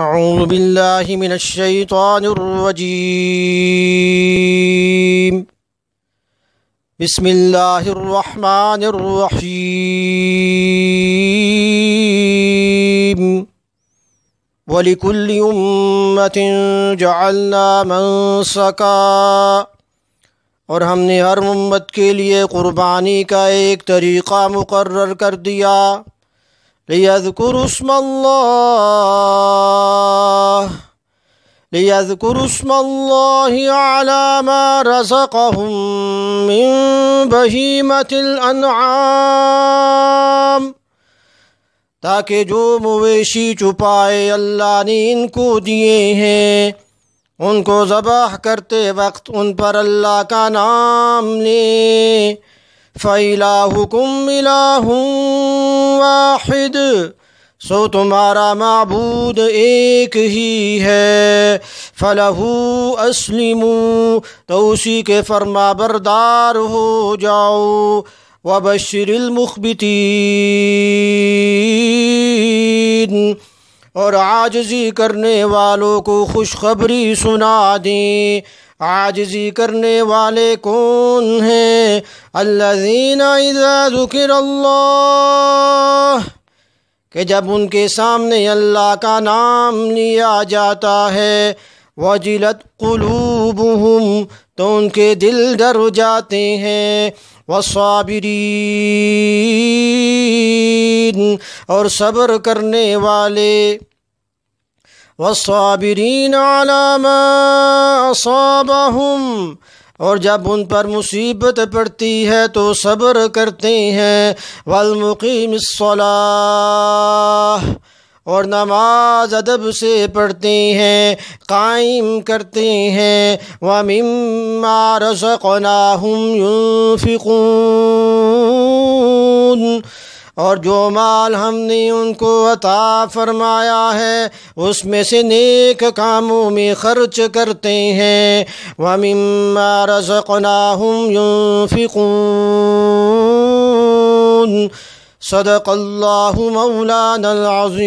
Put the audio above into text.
اعوذ باللہ من الشیطان الرجیم بسم اللہ الرحمن الرحیم وَلِكُلِّ أُمَّةٍ جَعَلْنَا مَنسَكًا، اور ہم نے ہر امت کے لیے قربانی کا ایک طریقہ مقرر کر دیا۔ لِيَذْكُرُوا اسْمَ اللَّهِ عَلَى مَا رَزَقَهُم مِّن بَهِيمَةِ الْأَنْعَامِ، تاکہ جو مویشی چھپائے اللہ نے ان کو دیے ہیں ان کو ذبح کرتے وقت ان پر اللہ کا نام لیں۔ فَإِلَٰهُكُمْ إِلَٰهٌ وَاحِدٌ، سو تمہارا معبود ایک ہی ہے۔ فَلَهُ أَسْلِمُوا، تو اسی کے فرما بردار ہو جاؤ۔ وَبَشِّرِ الْمُخْبِتِينَ، اور عاجزی کرنے والوں کو خوشخبری سنا دیں۔ عاجزی کرنے والے کون ہیں؟ الذین اذا ذکر اللہ، کہ جب ان کے سامنے اللہ کا نام لیا جاتا ہے، وجلت قلوبہم، تو ان کے دل ڈر جاتے ہیں۔ والصابرین، اور صبر کرنے والے۔ والصابرین علی ما اصابہم، اور جب ان پر مصیبت پڑتی ہے تو صبر کرتے ہیں۔ والمقیم الصلاۃ، اور نماز ادب سے پڑھتے ہیں، قائم کرتے ہیں۔ وَمِمَّا رَزَقْنَاهُمْ يُنْفِقُونَ، اور جو مال ہم نے ان کو عطا فرمایا ہے اس میں سے نیک کاموں میں خرچ کرتے ہیں۔ وَمِمَّا رَزَقْنَاهُمْ يُنْفِقُونَ۔ صدق اللہ مولانا العظیم۔